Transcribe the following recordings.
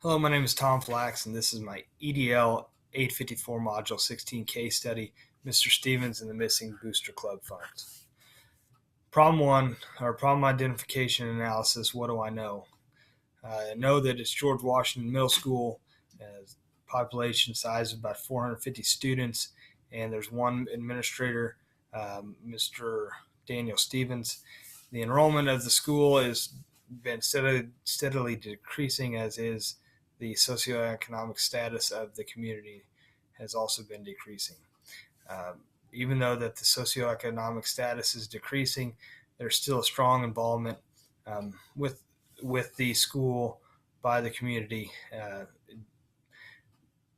Hello, my name is Tom Flax, and this is my EDL 854 Module 16 case study, Mr. Stevens and the Missing Booster Club Funds. Problem one, or problem identification analysis, what do I know? I know that it's George Washington Middle School, has population size of about 450 students, and there's one administrator, Mr. Daniel Stevens. The enrollment of the school has been steadily decreasing, as is the socioeconomic status of the community has also been decreasing. Even though that the socioeconomic status is decreasing, there's still a strong involvement with the school by the community.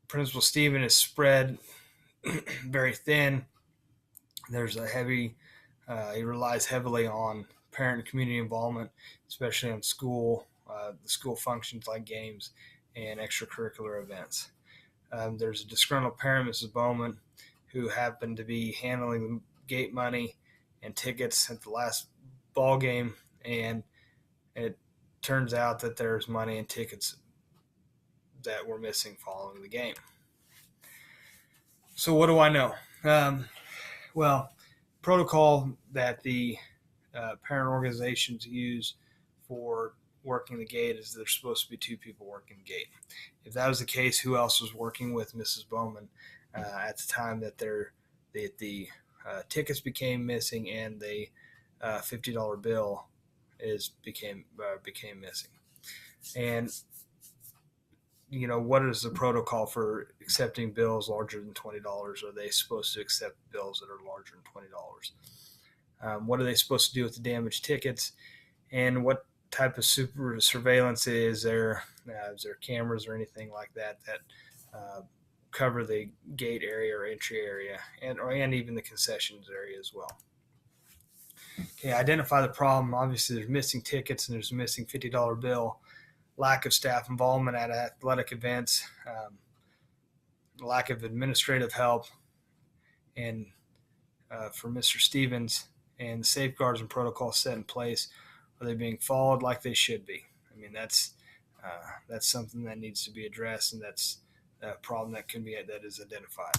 Principal Stephen is spread very thin. There's he relies heavily on parent and community involvement, especially on the school functions like games and extracurricular events. There's a disgruntled parent, Mrs. Bowman, who happened to be handling the gate money and tickets at the last ball game, and it turns out that there's money and tickets that were missing following the game. So what do I know? Protocol that the parent organizations use for working the gate is there's supposed to be two people working the gate. If that was the case, who else was working with Mrs. Bowman at the time that the tickets became missing and the $50 bill became missing? And what is the protocol for accepting bills larger than $20? Are they supposed to accept bills that are larger than $20? What are they supposed to do with the damaged tickets? And what type of super surveillance is there? Is there cameras or anything like that cover the gate area or entry area, and even the concessions area as well? Okay, identify the problem. Obviously, there's missing tickets and there's a missing $50 bill. Lack of staff involvement at athletic events, lack of administrative help, and for Mr. Stevens, and the safeguards and protocols set in place, are they being followed like they should be? I mean, that's something that needs to be addressed, and that's a problem that is identified.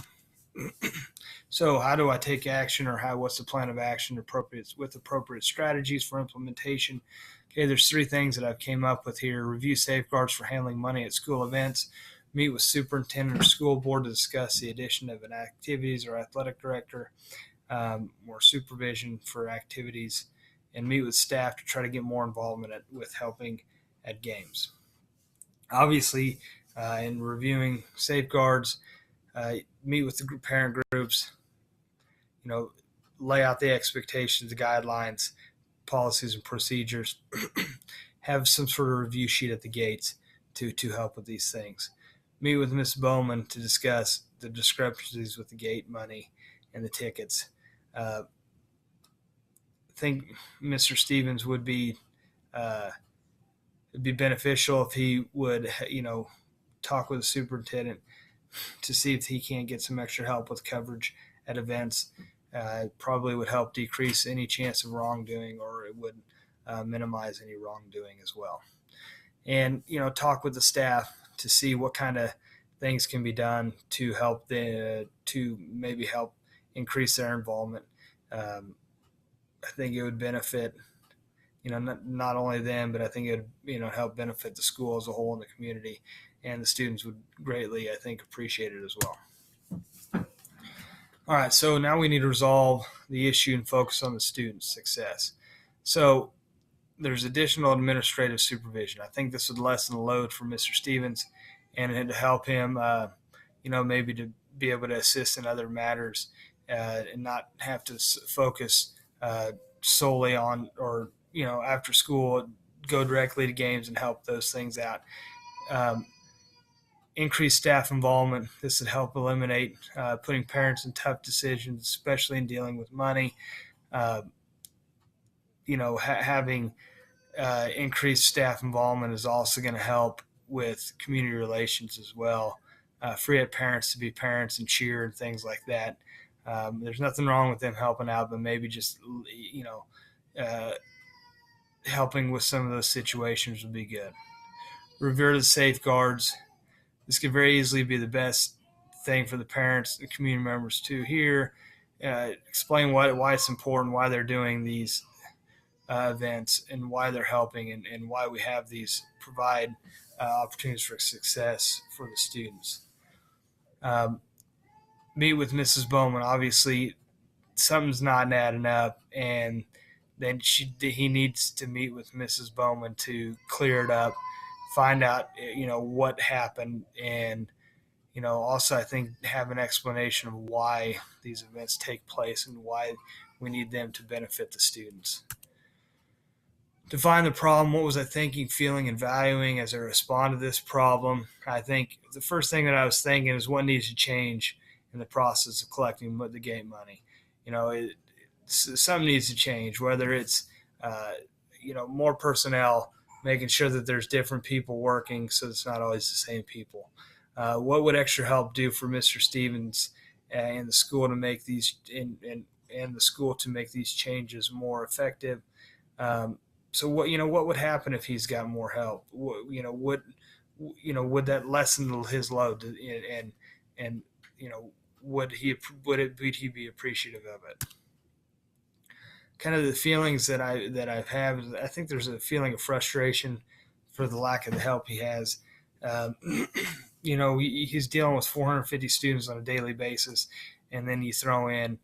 So, how do I take action, or what's the plan of action with appropriate strategies for implementation? Okay, there's three things that I've came up with here. Review safeguards for handling money at school events. Meet with superintendent or school board to discuss the addition of an activities or athletic director or supervision for activities, and meet with staff to try to get more involvement with helping at games. Obviously, in reviewing safeguards, meet with the parent groups, lay out the expectations, the guidelines, policies, and procedures. Have some sort of review sheet at the gates to help with these things. Meet with Ms. Bowman to discuss the discrepancies with the gate money and the tickets. I think Mr. Stevens would be it'd be beneficial if he would, talk with the superintendent to see if he can't get some extra help with coverage at events. It probably would help decrease any chance of wrongdoing, or it would minimize any wrongdoing as well. And talk with the staff to see what kind of things can be done to help maybe help increase their involvement. I think it would benefit not only them, but I think it would help benefit the school as a whole and the community, and the students would greatly, I think, appreciate it as well. All right, so now we need to resolve the issue and focus on the student's success. So there's additional administrative supervision. I think this would lessen the load for Mr. Stevens and to help him, maybe to be able to assist in other matters and not have to focus solely on, or, after school, go directly to games and help those things out. Increased staff involvement. This would help eliminate putting parents in tough decisions, especially in dealing with money. Having increased staff involvement is also going to help with community relations as well. Free up parents to be parents and cheer and things like that. There's nothing wrong with them helping out, but maybe just helping with some of those situations would be good. revere the safeguards. This could very easily be the best thing for the parents, the community members to hear. Explain why it's important, why they're doing these events, and why they're helping, and why we have these provide opportunities for success for the students. Um, Meet with Mrs. Bowman. Obviously, something's not adding up, and then he needs to meet with Mrs. Bowman to clear it up, find out what happened, and also I think have an explanation of why these events take place and why we need them to benefit the students. Define the problem. What was I thinking, feeling, and valuing as I respond to this problem? I think the first thing that I was thinking is what needs to change in the process of collecting the gate money. Something needs to change, whether it's more personnel, making sure that there's different people working so it's not always the same people. What would extra help do for Mr. Stevens and the school to make these and the school to make these changes more effective? So what would happen if he's got more help? Would that lessen his load? And would he be appreciative of it? Kind of the feelings that I've had. I think there's a feeling of frustration for the lack of the help he has. He's dealing with 450 students on a daily basis, and then you throw in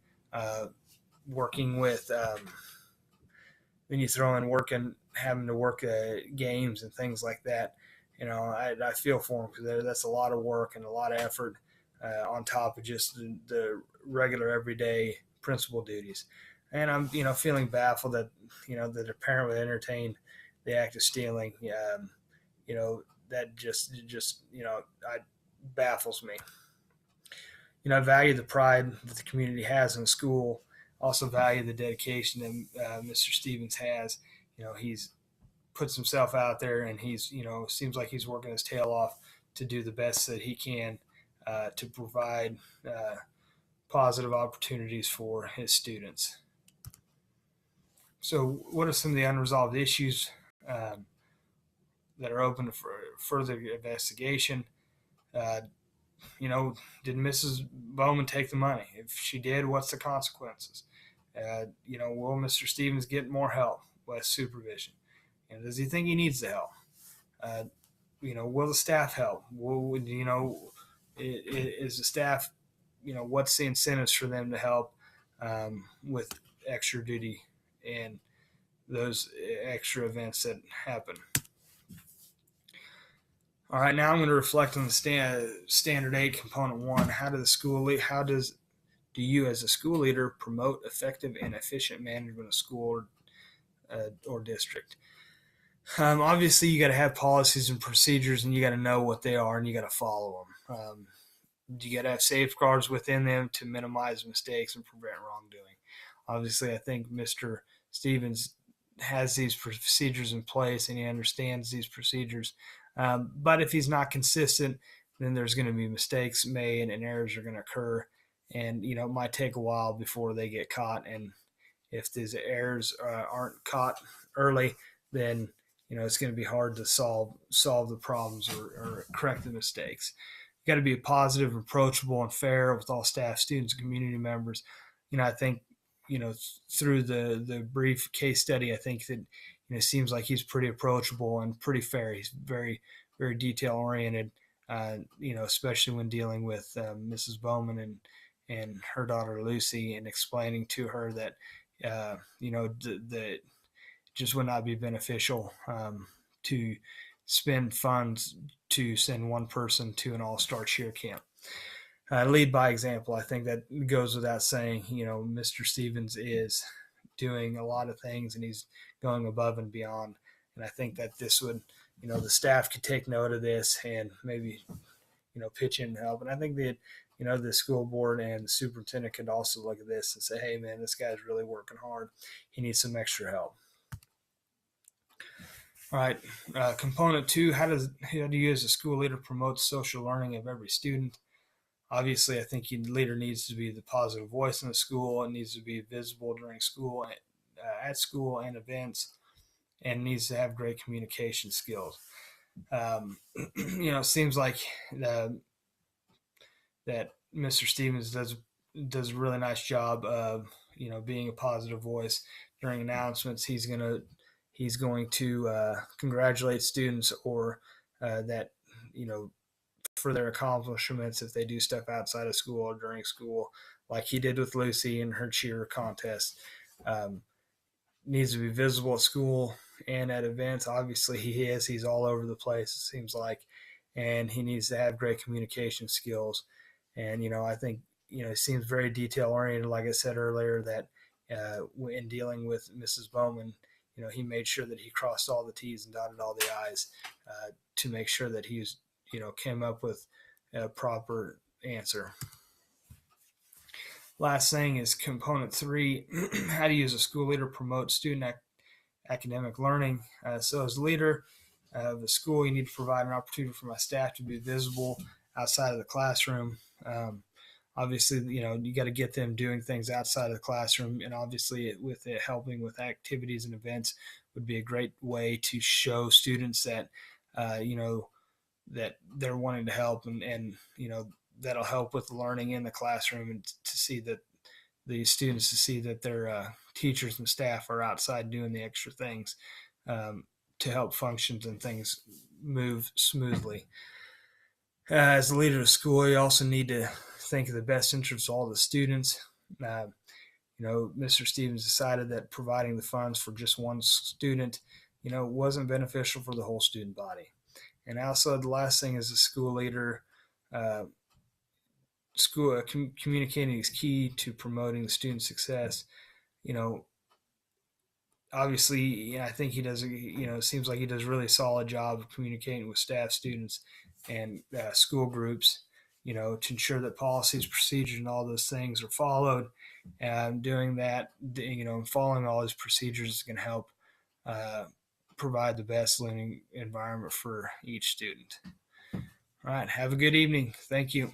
working with. Then you throw in having to work games and things like that. I feel for him because that's a lot of work and a lot of effort on top of just the regular everyday principal duties. And I'm, feeling baffled that, that a parent would entertain the act of stealing. That just baffles me. I value the pride that the community has in the school. Also value the dedication that Mr. Stevens has. He's puts himself out there, and he's, seems like he's working his tail off to do the best that he can to provide positive opportunities for his students. So, what are some of the unresolved issues that are open for further investigation? Uh, did Mrs. Bowman take the money? If she did, what's the consequences? Will Mr. Stevens get more help with supervision? And does he think he needs the help? Will the staff help? Is the staff, what's the incentives for them to help with extra duty and those extra events that happen? All right, now I'm going to reflect on the standard 8 component 1. How do you as a school leader promote effective and efficient management of school or district? Obviously, you got to have policies and procedures, and you got to know what they are, and you got to follow them. You got to have safeguards within them to minimize mistakes and prevent wrongdoing. Obviously, I think Mr. Stevens has these procedures in place, and he understands these procedures. But if he's not consistent, then there's going to be mistakes made and errors are going to occur. And, it might take a while before they get caught. And if these errors aren't caught early, then, it's going to be hard to solve the problems or correct the mistakes. You got to be positive, approachable, and fair with all staff, students, and community members. I think, through the brief case study, I think that, it seems like he's pretty approachable and pretty fair. He's very, very detail oriented, especially when dealing with Mrs. Bowman and her daughter Lucy, and explaining to her that, that just would not be beneficial to spend funds to send one person to an all-star cheer camp. Lead by example. I think that goes without saying. Mr. Stevens is doing a lot of things, and he's going above and beyond. And I think that this would, the staff could take note of this and maybe, pitch in and help. And I think that, the school board and the superintendent could also look at this and say, hey, man, this guy's really working hard. He needs some extra help. All right, component 2, how do you as a school leader promote social learning of every student? Obviously, I think the leader needs to be the positive voice in the school. It needs to be visible during school, at school and events, and needs to have great communication skills. It seems like that Mr. Stevens does a really nice job of being a positive voice during announcements. He's going to congratulate students or that you know for their accomplishments if they do stuff outside of school or during school, like he did with Lucy in her cheer contest. Um, Needs to be visible at school and at events. Obviously, he is. He's all over the place, it seems like. And he needs to have great communication skills. And, I think, he seems very detail oriented, like I said earlier, that in dealing with Mrs. Bowman, he made sure that he crossed all the T's and dotted all the I's to make sure that he's, came up with a proper answer. Last thing is component 3, how to use a school leader to promote student academic learning. So as leader of the school, you need to provide an opportunity for my staff to be visible outside of the classroom. Obviously, you got to get them doing things outside of the classroom, and obviously with it helping with activities and events would be a great way to show students that, that they're wanting to help, and that'll help with the learning in the classroom, and to see that the students to see that their teachers and staff are outside doing the extra things to help functions and things move smoothly. As the leader of school, you also need to think of the best interests of all the students. Mr. Stevens decided that providing the funds for just one student, wasn't beneficial for the whole student body. And also, the last thing is the school leader. Communicating is key to promoting the student success. Obviously, I think he does. It seems like he does a really solid job of communicating with staff, students, and school groups. To ensure that policies, procedures, and all those things are followed. And doing that, following all those procedures is going to help provide the best learning environment for each student. All right. Have a good evening. Thank you.